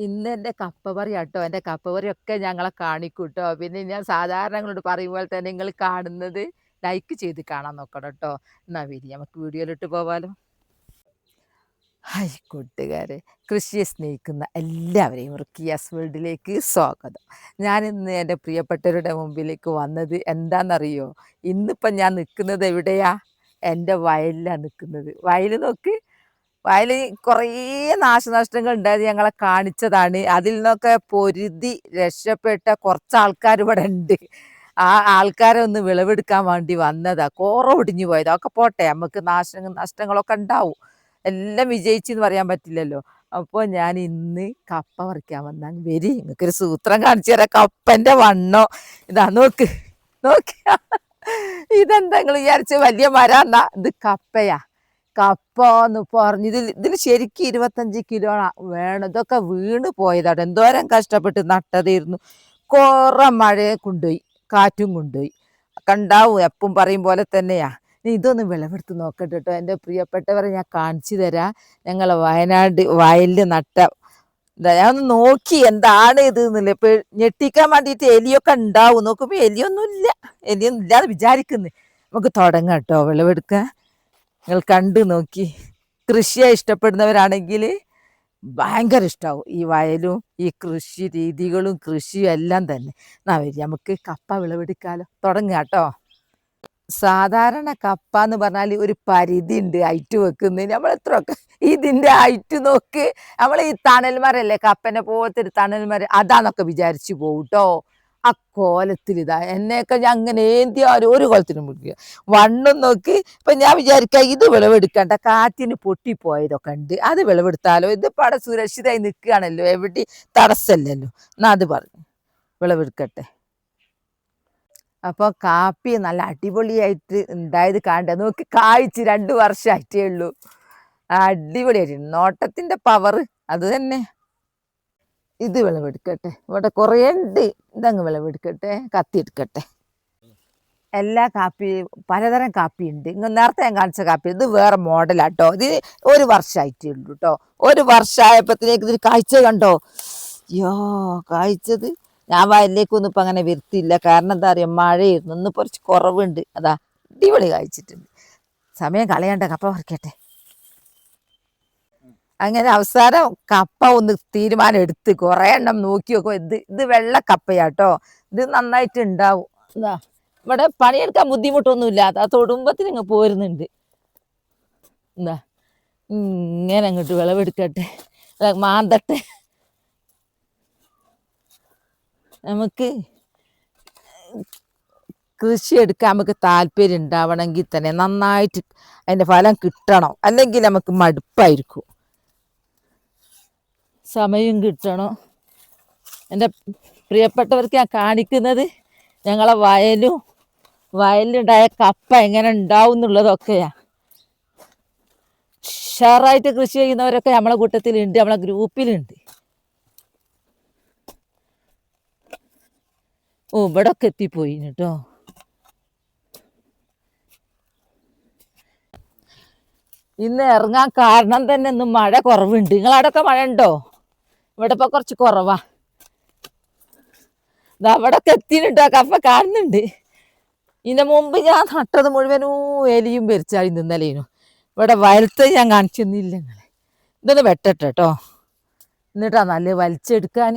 ഇന്ന് എൻ്റെ കപ്പ പറയാട്ടോ. എൻ്റെ കപ്പ പറിയൊക്കെ ഞങ്ങളെ കാണിക്കൂട്ടോ. പിന്നെ ഞാൻ സാധാരണ നിങ്ങളോട് പറയും പോലെ തന്നെ നിങ്ങൾ കാണുന്നത് ലൈക്ക് ചെയ്ത് കാണാൻ നോക്കണം ട്ടോ. എന്നാ വരി നമുക്ക് വീഡിയോയിലിട്ട് പോവാലോ. ഹായ് കൂട്ടുകാരെ, കൃഷിയെ സ്നേഹിക്കുന്ന എല്ലാവരെയും റുക്കിയാസ് വേൾഡിലേക്ക് സ്വാഗതം. ഞാനിന്ന് എൻ്റെ പ്രിയപ്പെട്ടവരുടെ മുമ്പിലേക്ക് വന്നത് എന്താണെന്നറിയോ? ഇന്നിപ്പം ഞാൻ നിൽക്കുന്നത് എവിടെയാ? എൻ്റെ വയലിലാണ് നിൽക്കുന്നത്. വയൽ നോക്ക്, വയൽ കുറേ നാശനഷ്ടങ്ങൾ ഉണ്ടായത് ഞങ്ങളെ കാണിച്ചതാണ്. അതിൽ നിന്നൊക്കെ പൊരുതി രക്ഷപ്പെട്ട കുറച്ച് ആൾക്കാർ ഇവിടെ ഉണ്ട്. ആ ആൾക്കാരെ ഒന്ന് വിളവെടുക്കാൻ വേണ്ടി വന്നതാ. കോറ ഒടിഞ്ഞു പോയത് അതൊക്കെ പോട്ടെ, നമുക്ക് നഷ്ടങ്ങളൊക്കെ ഉണ്ടാവും. എല്ലാം വിജയിച്ചെന്ന് പറയാൻ പറ്റില്ലല്ലോ. അപ്പോൾ ഞാൻ ഇന്ന് കപ്പ പറിക്കാൻ വന്നാൽ വരി, നിങ്ങൾക്കൊരു സൂത്രം കാണിച്ചു തരാം. കപ്പൻ്റെ വണ്ണോ ഇതാ, നോക്ക് നോക്ക്. ഇതെന്താ നിങ്ങൾ വിചാരിച്ച വലിയ മരം എന്നാ? ഇത് കപ്പയാ. കപ്പ എന്ന് പറഞ്ഞ് ഇതിൽ ശരിക്കും 25 കിലോ വേണം. ഇതൊക്കെ വീണ് പോയതാണ്. എന്തോരം കഷ്ടപ്പെട്ട് നട്ടതായിരുന്നു. കുറെ മഴയെ കൊണ്ടുപോയി, കാറ്റും കൊണ്ടുപോയി. കണ്ടാവും, എപ്പം പറയും പോലെ തന്നെയാ. ഇതൊന്ന് വിളവെടുത്ത് നോക്കട്ടെ കേട്ടോ. എൻ്റെ പ്രിയപ്പെട്ടവരെ ഞാൻ കാണിച്ചു തരാം. ഞങ്ങളെ വയനാട് വയലിൽ നട്ട ഞാൻ ഒന്ന് നോക്കി എന്താണ് ഇത് എന്നില്ല. ഇപ്പൊ ഞെട്ടിക്കാൻ വേണ്ടിയിട്ട് എലിയൊക്കെ ഉണ്ടാവും. നോക്കുമ്പോൾ എലിയൊന്നും ഇല്ലാന്ന് വിചാരിക്കുന്നു. നമുക്ക് തുടങ്ങാം കേട്ടോ വിളവെടുക്കാൻ. നിങ്ങൾ കണ്ടു നോക്കി. കൃഷിയെ ഇഷ്ടപ്പെടുന്നവരാണെങ്കിൽ ഭയങ്കര ഇഷ്ടമാവും ഈ വയലും ഈ കൃഷി രീതികളും കൃഷിയും എല്ലാം തന്നെ. എന്നാ വരി നമുക്ക് കപ്പ വിളവെടുക്കാലോ. തുടങ്ങുക കേട്ടോ. സാധാരണ കപ്പ എന്ന് പറഞ്ഞാൽ ഒരു പരിധി ഉണ്ട് ഹൈറ്റ് വെക്കുന്നതിന്. നമ്മൾ എത്രയൊക്കെ ഇതിൻ്റെ ഹൈറ്റ് നോക്ക്. നമ്മൾ ഈ തണൽമരല്ലേ, കപ്പനെ പോലത്തെ ഒരു തണൽമരം അതാന്നൊക്കെ വിചാരിച്ചു പോകും കേട്ടോ. ആ കോലത്തിൽ ഇതാ എന്നെയൊക്കെ ഞാൻ അങ്ങനെ ഏന്തിയാലും ഒരു കോലത്തിനും മുടിക്കുക. വണ്ണും നോക്ക്. ഇപ്പം ഞാൻ വിചാരിക്കാം ഇത് വിളവെടുക്കണ്ട, കാറ്റിന് പൊട്ടിപ്പോയതൊക്കെ ഉണ്ട്, അത് വിളവെടുത്താലോ. ഇതിപ്പോൾ അവിടെ സുരക്ഷിതമായി നിൽക്കുകയാണല്ലോ, എവിടെ തടസ്സമല്ലല്ലോ. എന്നാ അത് പറഞ്ഞു വിളവെടുക്കട്ടെ. അപ്പോൾ കാപ്പി നല്ല അടിപൊളിയായിട്ട് ഉണ്ടായത് കാണണ്ടേ നോക്ക്. കായ്ച്ച് 2 വർഷമായിട്ടേ ഉള്ളൂ. അടിപൊളിയായിട്ട് നോട്ടത്തിൻ്റെ പവർ അത് തന്നെ. ഇത് വിളവെടുക്കട്ടെ. ഇവിടെ കുറേ ഉണ്ട്. ഇതങ്ങ് വിളവെടുക്കട്ടെ. കത്തിയെടുക്കട്ടെ. എല്ലാ കാപ്പി പലതരം കാപ്പി ഉണ്ട്. ഇങ്ങനെ നേരത്തെ ഞാൻ കാണിച്ച കാപ്പി ഇത് വേറെ മോഡലാട്ടോ. ഇത് 1 വർഷമായിട്ടേ ഉള്ളൂ കേട്ടോ. 1 വർഷമായപ്പോഴത്തേക്ക് ഇതിന് കായ്ച്ച കണ്ടോ? യോ, കായ്ച്ചത് ഞാൻ വയലിലേക്കൊന്നും ഇപ്പം അങ്ങനെ വരുത്തിയില്ല. കാരണം എന്താ പറയുക, മഴയായിരുന്നു. ഇന്ന് കുറച്ച് കുറവുണ്ട്. അതാ അടിപൊളി കായ്ച്ചിട്ടുണ്ട്. സമയം കളയണ്ട, കപ്പ പറിക്കട്ടെ. അങ്ങനെ അവസാനം കപ്പ ഒന്ന് തീരുമാനം എടുത്ത് കുറേ എണ്ണം നോക്കി നോക്കും. ഇത് വെള്ള കപ്പയാട്ടോ. ഇത് നന്നായിട്ട് ഉണ്ടാവും. എന്താ ഇവിടെ പണിയെടുക്കാൻ ബുദ്ധിമുട്ടൊന്നുമില്ല. ആ തൊടുമ്പത്തിന് ഇങ്ങ് പോരുന്നുണ്ട്. എന്താ ഇങ്ങനെ അങ്ങോട്ട് വിളവെടുക്കട്ടെ, മാന്തട്ടെ. നമുക്ക് കൃഷി എടുക്കാൻ നമുക്ക് താല്പര്യം ഉണ്ടാവണമെങ്കിൽ തന്നെ നന്നായിട്ട് അതിൻ്റെ ഫലം കിട്ടണം. അല്ലെങ്കിൽ നമുക്ക് മടുപ്പായിരിക്കും. സമയം കിട്ടണം. എൻ്റെ പ്രിയപ്പെട്ടവർക്ക് ഞാൻ കാണിക്കുന്നത് ഞങ്ങളെ വയലിലുണ്ടായ കപ്പ എങ്ങനെ ഉണ്ടാവും എന്നുള്ളതൊക്കെയാണ്. ഉഷാറായിട്ട് കൃഷി ചെയ്യുന്നവരൊക്കെ നമ്മളെ കൂട്ടത്തിലുണ്ട്, നമ്മളെ ഗ്രൂപ്പിലുണ്ട്. ഓ, ഇവിടെ ഒക്കെ എത്തിപ്പോയി കേട്ടോ. ഇന്ന് ഇറങ്ങാൻ കാരണം തന്നെ ഇന്ന് മഴ കുറവുണ്ട്. നിങ്ങളവിടെയൊക്കെ മഴ ഉണ്ടോ? ഇവിടെ ഇപ്പോൾ കുറച്ച് കുറവാ. ഇതാ അവിടെ ഒക്കെ എത്തിയിട്ടോ. കപ്പ കാണുന്നുണ്ട്. ഇതിൻ്റെ മുമ്പ് ഞാൻ നട്ടത് മുഴുവനും എലിയും പെരിച്ചായി നിന്നലേനു. ഇവിടെ വലത്തെ ഞാൻ കാണിച്ചൊന്നുമില്ല. ഇതൊന്ന് വെട്ടട്ടെ കേട്ടോ. എന്നിട്ടാ നല്ല വലിച്ചെടുക്കാൻ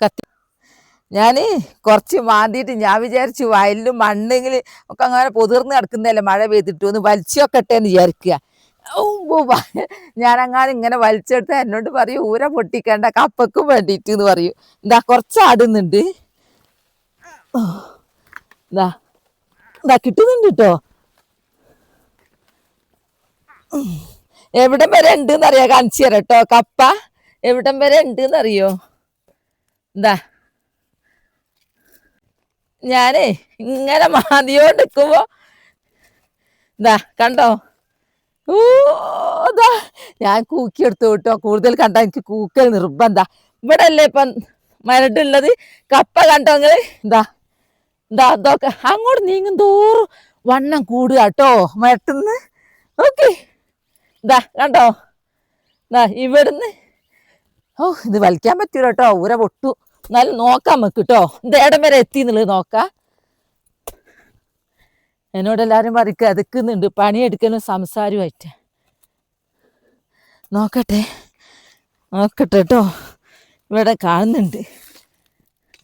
കത്തി. ഞാൻ കുറച്ച് മാന്തിയിട്ട് ഞാൻ വിചാരിച്ചു വയലിലും മണ്ണെങ്കിൽ ഒക്കെ അങ്ങനെ പൊതിർന്ന് കിടക്കുന്നതല്ലേ, മഴ പെയ്തിട്ട് ഒന്ന് വലിച്ചു വെക്കട്ടെ എന്ന് വിചാരിക്കുക. ഞാനങ്ങനെ ഇങ്ങനെ വലിച്ചെടുത്ത് എന്നോട് പറയും ഊര പൊട്ടിക്കേണ്ട, കപ്പക്കും വേണ്ടിയിട്ട് എന്ന് പറയും. എന്താ കുറച്ച് ആടുന്നുണ്ട്. എന്താ കിട്ടുന്നുണ്ട് കേട്ടോ. എവിടം വരെ ഉണ്ട് എന്നറിയോ? കാണിച്ചു തരാം കേട്ടോ. കപ്പ എവിടം വരെ ഉണ്ട് എന്നറിയോ? എന്താ ഞാനേ ഇങ്ങനെ മാതിയോണ്ട് നിൽക്കുമ്പോ എന്താ കണ്ടോ? ഓതാ ഞാൻ കൂക്കിയെടുത്തു കേട്ടോ. കൂടുതൽ കണ്ട എനിക്ക് കൂക്കൽ നിർബന്ധ. ഇവിടെ അല്ലേ ഇപ്പം മരടുള്ളത്. കപ്പ കണ്ടോ നിങ്ങള്? എന്താ അതൊക്കെ അങ്ങോട്ട് നീങ്ങും തോറും വണ്ണം കൂടുക കേട്ടോ മരത്തുനിന്ന്. ഓക്കെ, കണ്ടോ? ഇവിടുന്ന് ഓ ഇത് വലിക്കാൻ പറ്റൂല കേട്ടോ, ഊര പൊട്ടു. എന്നാലും നോക്കാം നമുക്ക് കേട്ടോ, ഇത് ഇടം വരെ എത്തി എന്നുള്ളത് നോക്കാം. എന്നോട് എല്ലാവരും പറയ്ക്ക് അതുക്കുന്നുണ്ട് പണിയെടുക്കലും സംസാരമായിട്ട്. നോക്കട്ടെ കേട്ടോ, ഇവിടെ കാണുന്നുണ്ട്.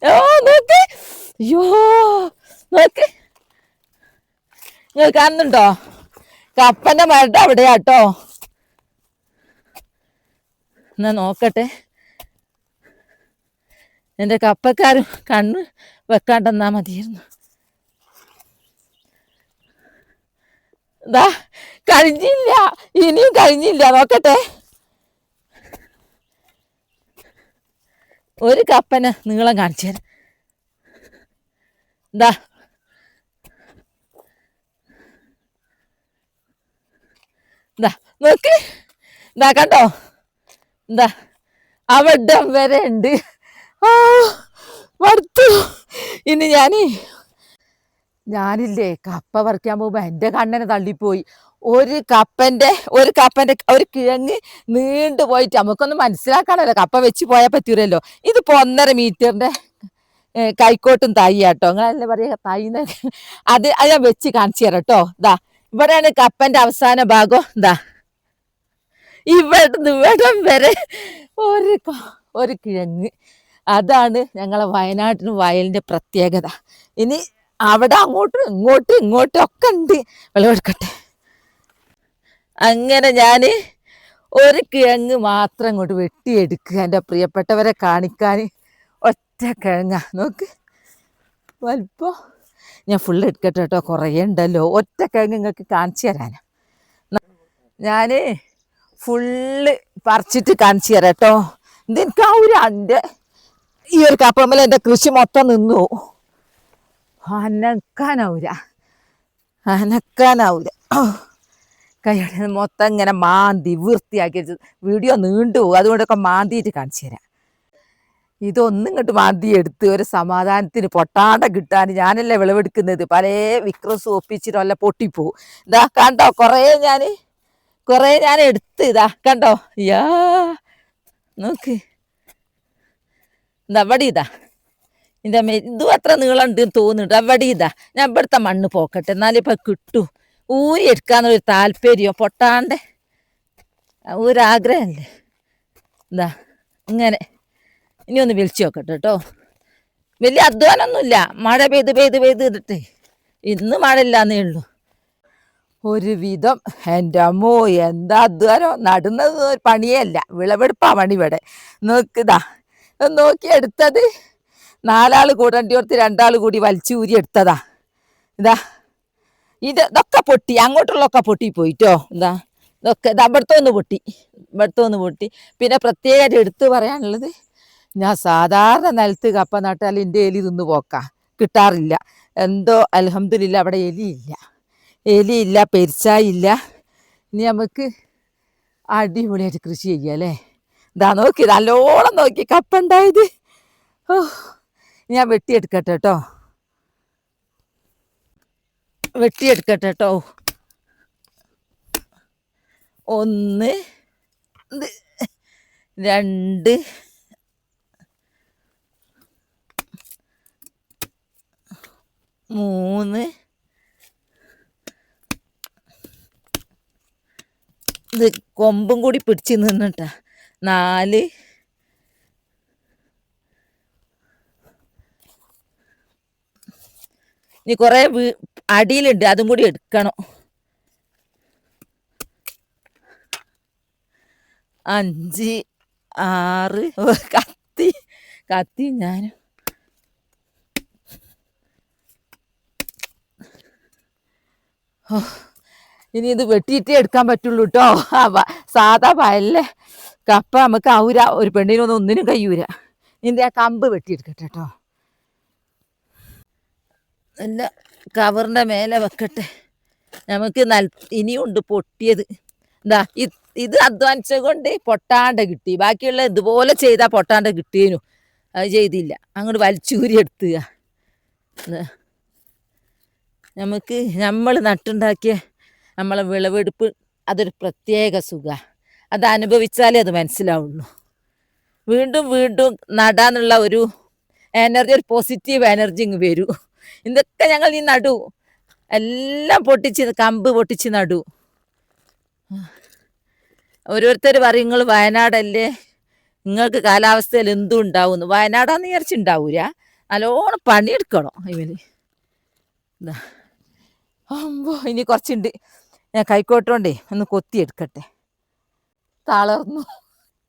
ഓ നോക്ക്, അയ്യോ നോക്ക്, നിങ്ങൾ കാണുന്നുണ്ടോ? കപ്പന്റെ മരട് അവിടെയാട്ടോ. എന്നാ നോക്കട്ടെ, എൻ്റെ കപ്പക്കാരും കണ്ണ് വെക്കാണ്ടെന്നാ മതിയായിരുന്നു. ഇതാ കഴിഞ്ഞില്ല, ഇനിയും കഴിഞ്ഞില്ല. നോക്കട്ടെ, ഒരു കപ്പനെ നീളം കാണിച്ചു തരാം. ഇതാ ഇതാ നോക്ക്, ഇതാ കണ്ടോ, എന്താ അവിടം വരെ ഉണ്ട്. ആ മടുത്തു. ഇനി ഞാനില്ലേ കപ്പ പറിക്കാൻ പോകുമ്പോ എൻ്റെ കണ്ണനെ തള്ളിപ്പോയി. ഒരു കപ്പന്റെ ഒരു കിഴങ്ങ് നീണ്ടു പോയിട്ട് നമുക്കൊന്നും മനസ്സിലാക്കാണല്ലോ, കപ്പ വെച്ച് പോയാൽ പറ്റൂരല്ലോ. ഇതിപ്പോ 1.5 മീറ്ററിന്റെ കൈക്കോട്ടും തൈയാട്ടോ, നിങ്ങളല്ലേ പറയാ തൈന്ന്. അത് ഞാൻ വെച്ച് കാണിച്ചു തരാം കേട്ടോ. ഇതാ ഇവിടെയാണ് കപ്പന്റെ അവസാന ഭാഗം. ഇതാ ഇവിടം വരെ ഒരു കിഴങ്ങ്. അതാണ് ഞങ്ങളെ വയനാട്ടിന് വയലിന്റെ പ്രത്യേകത. ഇനി അവിടെ ഇങ്ങോട്ടും ഒക്കെ ഉണ്ട്. വിളവെടുക്കട്ടെ. അങ്ങനെ ഞാന് ഒരു കിഴങ്ങ് മാത്രം ഇങ്ങോട്ട് വെട്ടിയെടുക്കുക, എൻ്റെ പ്രിയപ്പെട്ടവരെ കാണിക്കാൻ. ഒറ്റ കിഴങ്ങ, നോക്ക് വലിപ്പോ. ഞാൻ ഫുള്ള് എടുക്കട്ടെ കേട്ടോ, കുറേ ഉണ്ടല്ലോ. ഒറ്റ കിഴങ്ങ് നിങ്ങൾക്ക് കാണിച്ചു തരാനാ. ഞാന് ഫുള്ള് പറിച്ചിട്ട് കാണിച്ചു തരാം കേട്ടോ. ഇതെനിക്കാവൂല, എൻ്റെ ഈ ഒരു കപ്പമ്മൽ എൻ്റെ കൃഷി മൊത്തം നിന്നു. അനക്കാനാവൂല കൈയുടെ മൊത്തം ഇങ്ങനെ മാന്തി വൃത്തിയാക്കി വീഡിയോ നീണ്ടു പോകും. അതുകൊണ്ടൊക്കെ മാന്തിയിട്ട് കാണിച്ചു തരാം. ഇതൊന്നും ഇങ്ങോട്ട് മാന്തി എടുത്ത് ഒരു സമാധാനത്തിന് പൊട്ടാണ്ട കിട്ടാൻ ഞാനല്ലേ വിളവെടുക്കുന്നത്. പല വിക്രസ് ഒപ്പിച്ചിട്ടല്ല പൊട്ടിപ്പോവും. ഇതാ കണ്ടോ, കുറേ ഞാൻ എടുത്ത്. ഇതാ കണ്ടോ, യാ നോക്ക്, ഇതാ അവിടെ ഇതാ ഇതിൻ്റെ ഇതും അത്ര നീളം ഉണ്ട് തോന്നുന്നുണ്ട്. അവിടെ ഇതാ ഞാൻ ഇവിടുത്തെ മണ്ണ് പോക്കട്ടെ, എന്നാലും ഇപ്പം കിട്ടൂ. ഊരി എടുക്കാന്നുള്ളൊരു താല്പര്യം, പൊട്ടാണ്ട് ഒരാഗ്രഹമല്ലേ. എന്താ ഇങ്ങനെ ഇനി ഒന്ന് വിളിച്ചു നോക്കട്ടെ കേട്ടോ. വലിയ അധ്വാനമൊന്നുമില്ല, മഴ പെയ്ത് ഇന്ന് മഴ ഇല്ലാന്നേ ഉള്ളൂ. ഒരു വിധം എൻ്റെ അമ്മോ എന്താ അധ്വാനം. നടുന്നത് ഒരു പണിയേ അല്ല, വിളവെടുപ്പാ പണി ഇവിടെ. നോക്കിതാ നോക്കി എടുത്തത് 4 ആൾ കൂടേണ്ടിയോർത്ത് 2 ആൾ കൂടി വലിച്ചു ഊരി എടുത്തതാ. ഇതാ ഇതൊക്കെ പൊട്ടി, അങ്ങോട്ടുള്ളൊക്കെ പൊട്ടി പോയിട്ടോ. ഇതൊക്കെ ഇവിടുത്തൊന്ന് പൊട്ടി. പിന്നെ പ്രത്യേകമായിട്ട് എടുത്തു പറയാനുള്ളത്, ഞാൻ സാധാരണ നിലത്ത് കപ്പ നട്ടാൽ എൻ്റെ എലി തിന്ന് പോക്കാ, കിട്ടാറില്ല. എന്തോ അൽഹംദുലില്ലാ അവിടെ എലിയില്ല, പെരിച്ചായില്ല. ഇനി നമുക്ക് അടിപൊളിയായിട്ട് കൃഷി ചെയ്യാം അല്ലേ. ഇതാ നോക്കി, നല്ലോണം നോക്കി കപ്പ ഉണ്ടായത്. ഓ ഞാൻ വെട്ടിയെടുക്കട്ടെ കേട്ടോ. വെട്ടിയെടുക്കട്ടെ 1 2 3 ഇത് കൊമ്പും കൂടി പിടിച്ച് നിന്നിട്ടാ 4 ഇനി കുറേ അടിയിലുണ്ട്, അതും കൂടി എടുക്കണം. 5 6 കത്തി ഞാൻ ഇനി ഇത് വെട്ടിയിട്ടേ എടുക്കാൻ പറ്റുള്ളൂ കേട്ടോ. സാധാ വയലിലെ കപ്പ നമുക്ക് ആവൂര, ഒരു ഒന്നിനും കഴിയൂര. ഇതിൻ്റെ ആ കമ്പ് വെട്ടിയെടുക്കട്ടെ കേട്ടോ. നല്ല കവറിൻ്റെ മേലെ വെക്കട്ടെ. നമുക്ക് ഇനിയും ഉണ്ട് പൊട്ടിയത്. എന്താ ഇത് അധ്വാനിച്ച കൊണ്ട് പൊട്ടാണ്ട് കിട്ടി. ബാക്കിയുള്ള ഇതുപോലെ ചെയ്താൽ പൊട്ടാണ്ട് കിട്ടിയേനു, അത് ചെയ്തില്ല. അങ്ങോട്ട് വലിച്ചൂരി എടുത്തുക. നമ്മൾ നട്ടുണ്ടാക്കിയ നമ്മളെ വിളവെടുപ്പ് അതൊരു പ്രത്യേക സുഖ. അത് അനുഭവിച്ചാലേ അത് മനസ്സിലാവുള്ളൂ. വീണ്ടും വീണ്ടും നടാന്നുള്ള ഒരു എനർജി, ഒരു പോസിറ്റീവ് എനർജി ഇങ്ങ് വരൂ. ഇതൊക്കെ ഞങ്ങൾ ഈ നടു എല്ലാം പൊട്ടിച്ച് കമ്പ് പൊട്ടിച്ച് നടു. ഓരോരുത്തർ പറയും നിങ്ങൾ വയനാടല്ലേ, നിങ്ങൾക്ക് കാലാവസ്ഥയിൽ എന്തും ഉണ്ടാവുന്നു. വയനാടാന്ന് വിചാരിച്ചുണ്ടാവൂല, നല്ലോണം പണിയെടുക്കണം ഇവന്. അമ്പോ ഇനി കുറച്ചുണ്ട്, ഞാൻ കൈക്കോട്ടോണ്ടേ ഒന്ന് കൊത്തിയെടുക്കട്ടെ. തളർന്നു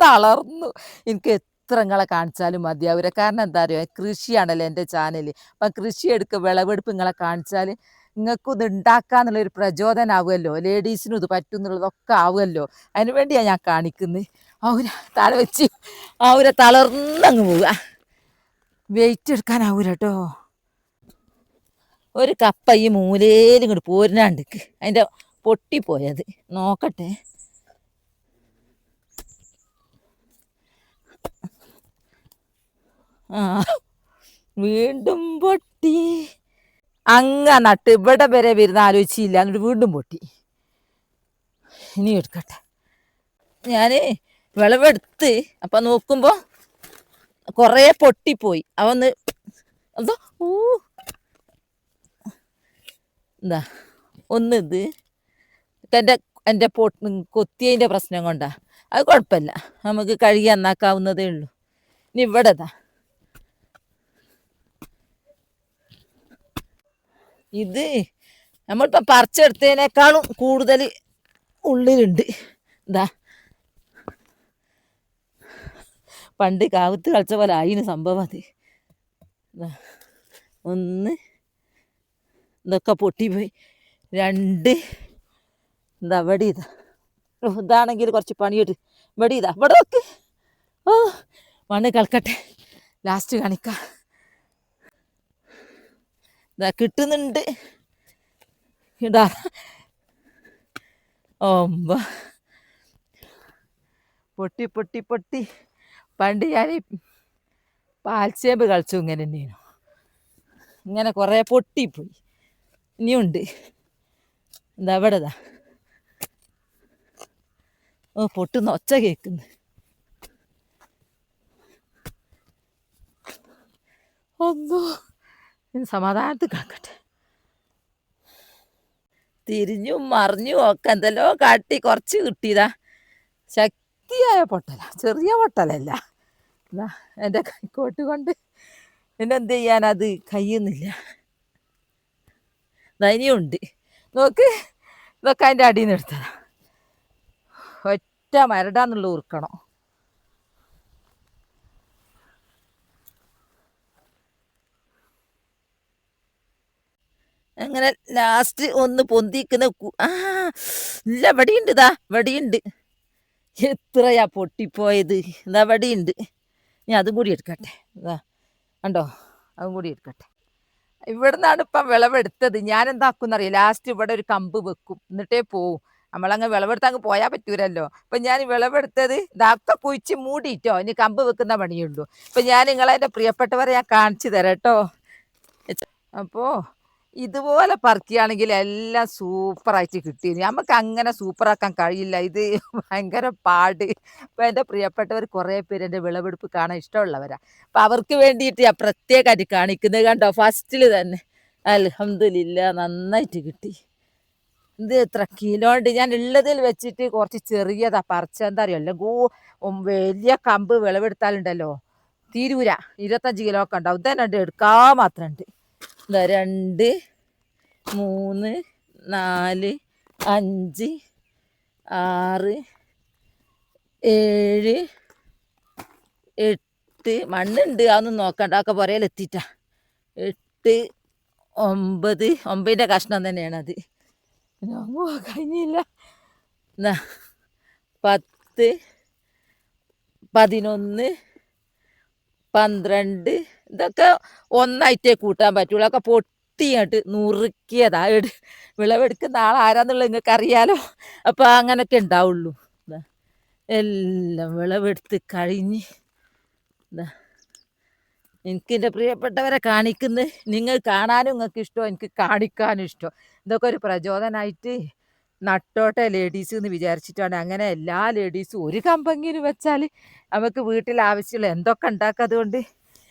തളർന്നു. എനിക്ക് എത്ര നിങ്ങളെ കാണിച്ചാലും മതിയാവൂല. കാരണം എന്താ അറിയുമോ, കൃഷിയാണല്ലോ എൻ്റെ ചാനൽ. അപ്പം കൃഷി വിളവെടുപ്പ് നിങ്ങളെ കാണിച്ചാൽ നിങ്ങൾക്കും ഇത് ഉണ്ടാക്കാന്നുള്ളൊരു പ്രചോദനമാവുമല്ലോ, ലേഡീസിനും ഇത് പറ്റും എന്നുള്ളതൊക്കെ ആവുമല്ലോ. അതിന് വേണ്ടിയാണ് ഞാൻ കാണിക്കുന്നത്. ആവൂല, തല വെച്ച് ആവൂല, തളർന്നങ്ങ് പോവുക. വെയിറ്റ് എടുക്കാനാവൂല കേട്ടോ. ഒരു കപ്പ ഈ മൂലയിൽ ഇങ്ങോട്ട് പോരുന്നാണ്ടിക്ക്, അതിൻ്റെ പൊട്ടിപ്പോയത് നോക്കട്ടെ. ആ വീണ്ടും പൊട്ടി. നട്ട് ഇവിടെ വരെ വരുന്ന ആലോചിച്ചില്ല, എന്നിട്ട് വീണ്ടും പൊട്ടി. ഇനി എടുക്കട്ടെ. ഞാൻ വിളവെടുത്ത് അപ്പം നോക്കുമ്പോൾ കുറേ പൊട്ടിപ്പോയി. അവന്ന് എന്തോ എന്താ ഒന്നിത് എൻ്റെ കൊത്തിയതിൻ്റെ പ്രശ്നം കൊണ്ടാ. അത് കുഴപ്പമില്ല, നമുക്ക് കഴുകി നന്നാക്കാവുന്നതേ ഉള്ളൂ. ഇനി ഇവിടെ ഇത് നമ്മളിപ്പം പറിച്ചെടുത്തതിനേക്കാളും കൂടുതൽ ഉള്ളിലുണ്ട്. എന്താ പണ്ട് കാവത്ത് കളിച്ച പോലെ ആയിന് സംഭവം അത്. ഒന്ന് ഇതൊക്കെ പൊട്ടിപ്പോയി. രണ്ട് എന്താ ഇവിടെ ഇതാണെങ്കിൽ കുറച്ച് പണിയിട്ട് ഇവിടെ ഇവിടെ വെക്ക്. ഓ മണ്ണ് കളിക്കട്ടെ, ലാസ്റ്റ് കാണിക്കാം. ഇതാ കിട്ടുന്നുണ്ട്. ഇതാ ഓമ്പ പൊട്ടി പൊട്ടി പൊട്ടി. പണ്ട് ഞാൻ പാൽച്ചേമ്പ് കളിച്ചു ഇങ്ങനെ തന്നെയാണ്. ഇങ്ങനെ കുറേ പൊട്ടിപ്പോയി. ഇനിയുണ്ട്. എന്താ ഇവിടെ ഓ പൊട്ടുന്ന ഒച്ച കേൾക്കുന്നു. ഒന്നോ സമാധാനത്തിൽ കിടക്കട്ടെ. തിരിഞ്ഞും മറിഞ്ഞും ഒക്കെ എന്തെല്ലോ കാട്ടി കുറച്ച് കിട്ടിയതാ. ശക്തിയായ പൊട്ടല, ചെറിയ പൊട്ടലല്ല. എന്താ എൻ്റെ കൈക്കോട്ട് കൊണ്ട് പിന്നെന്ത് ചെയ്യാനത് കഴിയുന്നില്ല. ഇനിയുണ്ട് നോക്ക്, ഇതൊക്കെ അതിൻ്റെ അടിയിൽ നിന്ന് എടുത്തതാ. ഒറ്റ മരടാന്നുള്ള ഉറുക്കണം. അങ്ങനെ ലാസ്റ്റ് ഒന്ന് പൊന്തിക്കുന്ന ഇല്ല, വടിയുണ്ട്. ഇതാ വടിയുണ്ട്. എത്രയാ പൊട്ടിപ്പോയത്. ഇതാ വടിയുണ്ട്. ഞാൻ അതും കൂടി എടുക്കട്ടെ. ഇതാ കണ്ടോ, അതും കൂടി എടുക്കട്ടെ. ഇവിടെ നിന്നാണ് ഇപ്പം വിളവെടുത്തത്. ഞാൻ എന്താക്കുന്നറിയാം, ലാസ്റ്റ് ഇവിടെ ഒരു കമ്പ് വെക്കും, എന്നിട്ടേ പോവും. നമ്മളങ്ങ് വിളവെടുത്ത് അങ്ങ് പോയാൽ പറ്റൂരല്ലോ. അപ്പം ഞാൻ വിളവെടുത്തത് ഇതൊക്കെ കുഴിച്ച് മൂടിയിട്ടോ, ഇനി കമ്പ് വെക്കുന്ന പണിയുള്ളൂ. അപ്പം ഞാൻ നിങ്ങളെൻ്റെ പ്രിയപ്പെട്ടവരെ ഞാൻ കാണിച്ചു തരാം കേട്ടോ. അപ്പോൾ ഇതുപോലെ പറിക്കുകയാണെങ്കിൽ എല്ലാം സൂപ്പറായിട്ട് കിട്ടി. നമുക്ക് അങ്ങനെ സൂപ്പറാക്കാൻ കഴിയില്ല, ഇത് ഭയങ്കര പാട്. അപ്പം എൻ്റെ പ്രിയപ്പെട്ടവർ കുറേ പേര് എൻ്റെ വിളവെടുപ്പ് കാണാൻ ഇഷ്ടമുള്ളവരാ. അപ്പം അവർക്ക് വേണ്ടിയിട്ട് ഞാൻ പ്രത്യേകമായിട്ട് കാണിക്കുന്നത് കണ്ടോ. ഫസ്റ്റിൽ തന്നെ അൽഹംദുലില്ലാ നന്നായിട്ട് കിട്ടി. ഇത് എത്ര കിലോ ഉണ്ട്. ഞാൻ ഉള്ളതിൽ വെച്ചിട്ട് കുറച്ച് ചെറിയതാ പറിച്ച. എന്താ അറിയോ, അല്ലെങ്കിൽ വലിയ കമ്പ് വിളവെടുത്താലുണ്ടല്ലോ തീരൂര. 25 കിലോ ഒക്കെ ഉണ്ടാവും. ഇതന്നെ എടുക്കാൻ മാത്രം ഉണ്ട്. 2 3 4 5 6 7 8 മണ്ണുണ്ട്, അതൊന്നും നോക്കണ്ട, അതൊക്കെ പുരയിലെത്തിയിട്ടാ. 8 9 കഷ്ണം തന്നെയാണത്. കഴിഞ്ഞില്ല. 10 11 12 ഇതൊക്കെ ഒന്നായിട്ടേ കൂട്ടാൻ പറ്റുള്ളൂ. ഒക്കെ പൊട്ടിയായിട്ട് നുറുക്കിയതാ. വിളവെടുക്കുന്ന ആളാരാന്നുള്ളത് നിങ്ങൾക്ക് അറിയാലോ. അപ്പം അങ്ങനെയൊക്കെ ഉണ്ടാവുള്ളൂ. എല്ലാം വിളവെടുത്ത് കഴിഞ്ഞ് എനിക്ക് എൻ്റെ പ്രിയപ്പെട്ടവരെ കാണിക്കുന്നത്, നിങ്ങൾ കാണാനും നിങ്ങൾക്ക് ഇഷ്ടം, എനിക്ക് കാണിക്കാനും ഇഷ്ടം. ഇതൊക്കെ ഒരു പ്രചോദനമായിട്ട് നട്ടോട്ടെ ലേഡീസ് എന്ന് വിചാരിച്ചിട്ടാണ്. അങ്ങനെ എല്ലാ ലേഡീസും ഒരു കമ്പെങ്കിലും വെച്ചാൽ നമുക്ക് വീട്ടിൽ ആവശ്യമുള്ള എന്തൊക്കെ ഉണ്ടാക്കുക. അതുകൊണ്ട്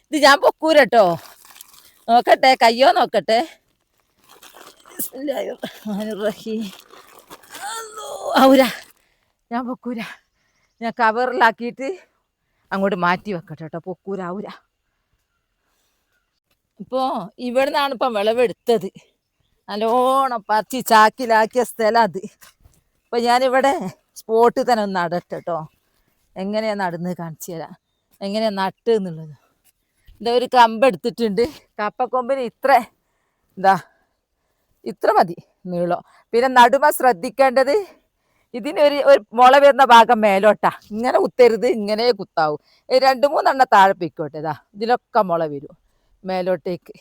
ഇത് ഞാൻ പൊക്കൂരട്ടോ, നോക്കട്ടെ, കയ്യോ നോക്കട്ടെ. ഔര, ഞാൻ പൊക്കൂര, ഞാൻ കവറിലാക്കിയിട്ട് അങ്ങോട്ട് മാറ്റി വെക്കട്ടെ കേട്ടോ. പൊക്കൂര ഔര. ഇപ്പോൾ ഇവിടെ നിന്നാണ് ഇപ്പം വിളവെടുത്തത്. നല്ലോണം പറിച്ച് ചാക്കിലാക്കിയ സ്ഥലം അത്. അപ്പം ഞാനിവിടെ സ്പോട്ടിൽ തന്നെ ഒന്ന് നടട്ടെ കേട്ടോ. എങ്ങനെയാണ് നടുന്നത് കാണിച്ചു തരാം, എങ്ങനെയാണ് നട്ട് എന്നുള്ളത്. എന്താ ഒരു കമ്പെടുത്തിട്ടുണ്ട്. കപ്പക്കൊമ്പിന് ഇത്ര മതി നീളം. പിന്നെ നടുമ ശ്രദ്ധിക്കേണ്ടത്, ഇതിനൊരു മുള വരുന്ന ഭാഗം മേലോട്ടാ. ഇങ്ങനെ കുത്തരുത്, ഇങ്ങനെ കുത്താവും. 2-3 താഴെ പിക്കോട്ടെ. ഇതിലൊക്കെ മുള വരും മേലോട്ടേക്ക്.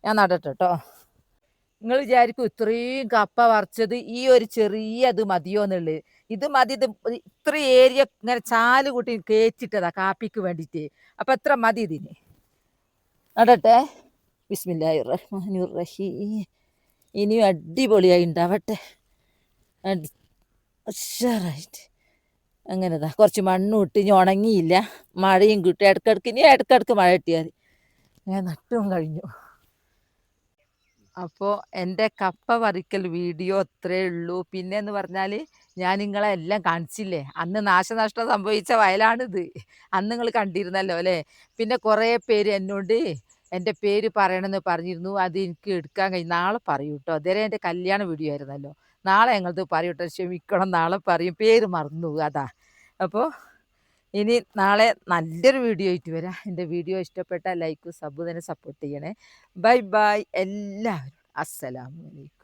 ഞാൻ നടട്ടെ കേട്ടോ. നിങ്ങൾ വിചാരിക്കും ഇത്രയും കപ്പ പറിച്ചത് ഈ ഒരു ചെറിയ ഇത് മതിയോ എന്നുള്ളത്. ഇത് മതി. ഇത് ഇത്ര ഏരിയ ഇങ്ങനെ ചാല് കൂട്ടി കയറ്റിട്ടതാ കാപ്പിക്ക് വേണ്ടിയിട്ട്. അപ്പം എത്ര മതി ഇതിന്. നടട്ടെ. ബിസ്മില്ലാഹിർ റഹ്മാനിർ റഹീം. ഇനിയും അടിപൊളിയായി ഉണ്ടാവട്ടെ, ഉഷാറായിട്ട്. അങ്ങനെതാ കുറച്ച് മണ്ണും ഇട്ട്. ഇനി ഉണങ്ങിയില്ല, മഴയും കിട്ടും ഇടയ്ക്കിടയ്ക്ക്. ഇനി ഇടയ്ക്കിടയ്ക്ക് മഴ കിട്ടിയാൽ ഞാൻ നട്ടും കഴിഞ്ഞു. അപ്പോൾ എൻ്റെ കപ്പ പറിക്കൽ വീഡിയോ അത്രേ ഉള്ളൂ. പിന്നെയെന്ന് പറഞ്ഞാൽ ഞാൻ നിങ്ങളെ എല്ലാം കാണിച്ചില്ലേ, അന്ന് നാശനഷ്ടം സംഭവിച്ച വയലാണിത്. അന്ന് നിങ്ങൾ കണ്ടിരുന്നല്ലോ അല്ലേ. പിന്നെ കുറേ പേര് എന്നോട് എൻ്റെ പേര് പറയണമെന്ന് പറഞ്ഞിരുന്നു. അത് എനിക്ക് എടുക്കാൻ കഴിയും. നാളെ പറയൂ കേട്ടോ. അതുവരെ എൻ്റെ കല്യാണ വീഡിയോ ആയിരുന്നല്ലോ. നാളെ ഞങ്ങളത് പറയൂ കേട്ടോ. ക്ഷമിക്കണം, നാളെ പറയും. പേര് മറന്നു അതാ. അപ്പോൾ ഇനി നാളെ നല്ലൊരു വീഡിയോ ആയിട്ട് വരാം. എൻ്റെ വീഡിയോ ഇഷ്ടപ്പെട്ടാൽ ലൈക്കും സബ്ബ് തന്നെ സപ്പോർട്ട് ചെയ്യണേ. ബൈ ബൈ എല്ലാവരും. അസ്സലാമു അലൈക്കും.